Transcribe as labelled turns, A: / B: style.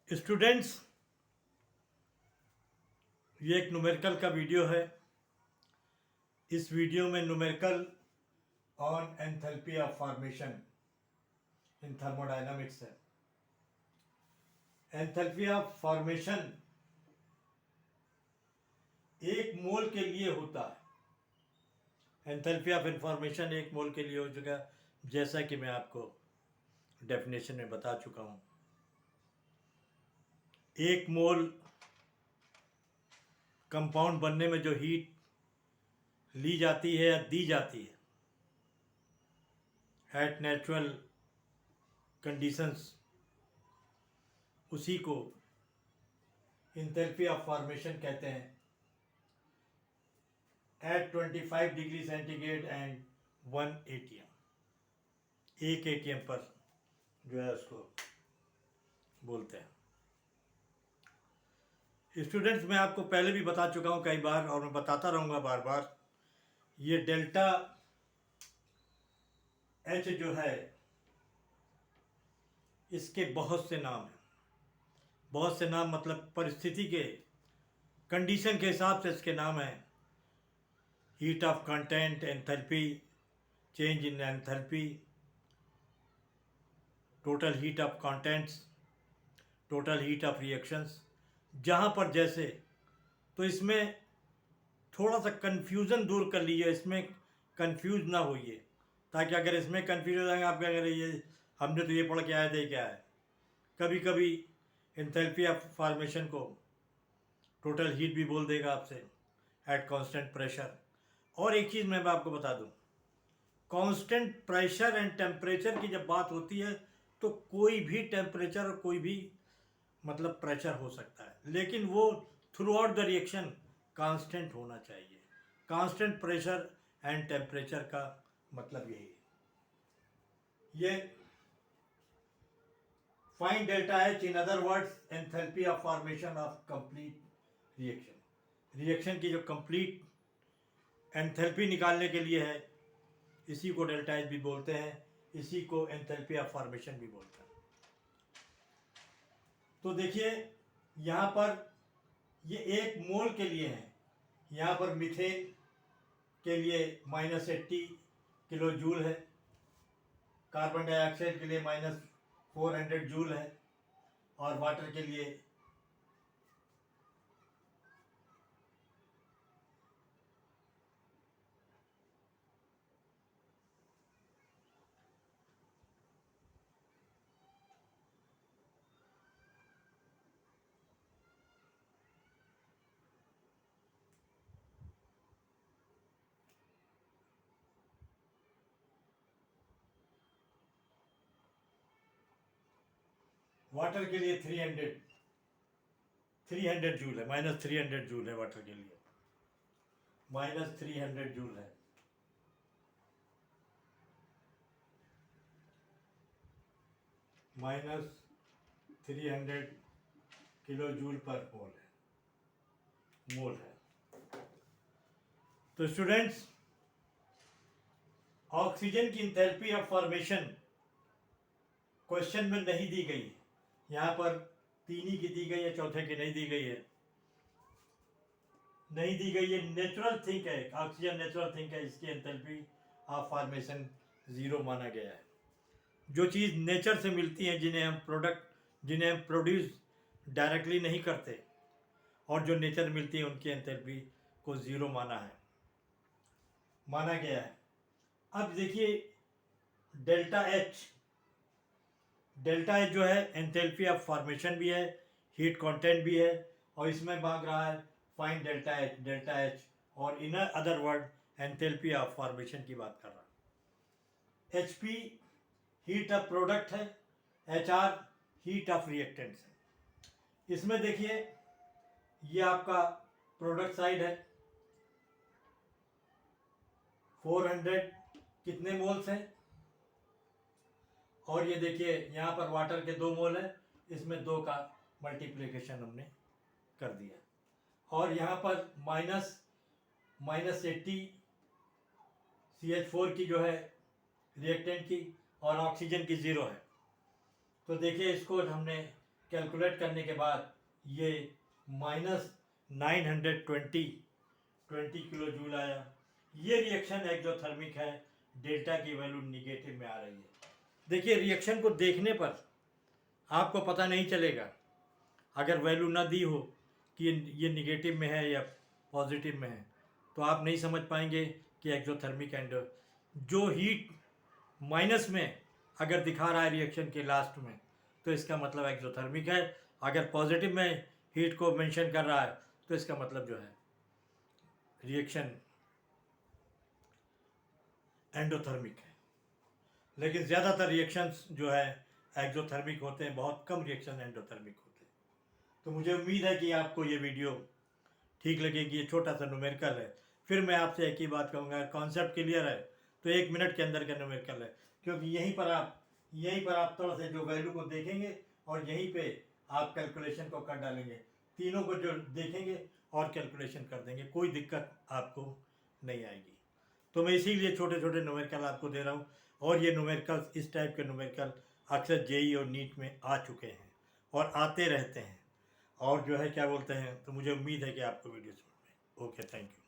A: Students, ये एक numerical का वीडियो है। इस वीडियो में numerical on enthalpy of formation in thermodynamics है। एंथैल्पी ऑफ फॉर्मेशन एक मोल के लिए होता है। एंथैल्पी ऑफ इंफॉर्मेशन एक मोल के लिए हो चुका, जैसा कि मैं आपको डेफिनेशन में बता चुका हूँ। एक मोल कंपाउंड बनने में जो हीट ली जाती है या दी जाती है एट नेचुरल कंडीशंस, उसी को एंथैल्पी ऑफ फॉर्मेशन कहते हैं। At 25 degree centigrade and 1 atm, 1 atm पर जो है उसको बोलते हैं। स्टूडेंट्स, मैं आपको पहले भी बता चुका हूँ कई बार और मैं बताता रहूँगा बार बार। ये डेल्टा एच जो है, इसके बहुत से नाम हैं। बहुत से नाम मतलब परिस्थिति के कंडीशन के हिसाब से इसके नाम हैं। Heat of content, enthalpy, change in enthalpy, total heat of contents, total heat of reactions, जहाँ पर जैसे। तो इसमें थोड़ा सा कन्फ्यूज़न दूर कर लीजिए, इसमें कंफ्यूज ना होइए, ताकि अगर इसमें कंफ्यूज हो जाएंगे आप क्या करें, ये हमने तो ये पढ़ के आए थे क्या है। कभी कभी एंथैल्पी ऑफ फॉर्मेशन को टोटल हीट भी बोल देगा आपसे एट कांस्टेंट प्रेशर। और एक चीज़ मैं आपको बता दूं, कांस्टेंट प्रेशर एंड टेम्परेचर की जब बात होती है तो कोई भी टेम्परेचर और कोई भी मतलब प्रेशर हो सकता है, लेकिन वो through out the reaction constant होना चाहिए। कांस्टेंट प्रेशर एंड टेम्परेचर का मतलब यही है। ये find delta H, in other words enthalpy of formation of complete reaction. Reaction की जो कंप्लीट एंथैल्पी निकालने के लिए है, इसी को डेल्टा एच भी बोलते हैं, इसी को एंथैल्पी ऑफ फॉर्मेशन भी बोलते हैं। तो देखिए यहाँ पर ये एक मोल के लिए है। यहाँ पर मीथेन के लिए -80 किलो जूल है, कार्बन डाइऑक्साइड के लिए -400 जूल है, और वाटर के लिए वाटर के लिए 300 जूल है, -300 जूल है वाटर के लिए, -300 जूल है। -300 किलो जूल पर मोल है। तो स्टूडेंट्स, ऑक्सीजन की एंथैल्पी ऑफ फॉर्मेशन क्वेश्चन में नहीं दी गई। यहाँ पर 3 ही की दी गई है, चौथे की नहीं दी गई है। नहीं दी गई है, नेचुरल थिंग है, ऑक्सीजन नेचुरल थिंग है, इसकी एंथैल्पी ऑफ फॉर्मेशन 0 माना गया है। जो चीज़ नेचर से मिलती है, जिन्हें हम प्रोड्यूस डायरेक्टली नहीं करते, और जो नेचर मिलती है उनकी एंथैल्पी को 0 माना गया है। अब देखिए डेल्टा एच जो है एंथैल्पी ऑफ फॉर्मेशन भी है, हीट कंटेंट भी है, और इसमें मांग रहा है फाइंड डेल्टा एच, और in other word enthalpy of formation की बात कर रहा है। एचपी हीट ऑफ प्रोडक्ट है, HR हीट ऑफ रिएक्टेंट्स है। इसमें देखिए ये आपका प्रोडक्ट साइड है, 400 कितने मोल्स हैं, और ये देखिए यहाँ पर वाटर के 2 मोल है, इसमें 2 का मल्टीप्लिकेशन हमने कर दिया, और यहाँ पर -80 CH4 की जो है रिएक्टेंट की, और ऑक्सीजन की 0 है। तो देखिए इसको हमने कैलकुलेट करने के बाद ये -920 किलो जूल आया। ये रिएक्शन एक्सोथर्मिक है, डेल्टा की वैल्यू निगेटिव में आ रही है। देखिए रिएक्शन को देखने पर आपको पता नहीं चलेगा, अगर वैल्यू ना दी हो कि ये निगेटिव में है या पॉजिटिव में है, तो आप नहीं समझ पाएंगे कि एक्सोथर्मिक एंड जो हीट माइनस में अगर दिखा रहा है रिएक्शन के लास्ट में, तो इसका मतलब एक्सोथर्मिक है। अगर पॉजिटिव में हीट को मेंशन कर रहा है, तो इसका मतलब जो है रिएक्शन एंडोथर्मिक है। लेकिन ज़्यादातर रिएक्शंस जो है एक्सोथर्मिक होते हैं, बहुत कम रिएक्शन एंडोथर्मिक होते हैं। तो मुझे उम्मीद है कि आपको ये वीडियो ठीक लगेगी। ये छोटा सा न्यूमेरिकल है। फिर मैं आपसे एक ही बात कहूँगा, कॉन्सेप्ट क्लियर है तो 1 मिनट के अंदर का न्यूमेरिकल है, क्योंकि यहीं पर आप थोड़ा से जो वैल्यू को देखेंगे और यहीं पे आप कैलकुलेशन को कर डालेंगे। तीनों को जो देखेंगे और कैलकुलेशन कर देंगे, कोई दिक्कत आपको नहीं आएगी। तो मैं इसीलिए छोटे छोटे न्यूमेरिकल आपको दे रहा हूँ। और ये न्यूमेरिकल, इस टाइप के न्यूमेरिकल अक्सर जेई और नीट में आ चुके हैं और आते रहते हैं। और जो है क्या बोलते हैं, तो मुझे उम्मीद है कि आपको वीडियो समझ में। Okay, thank you.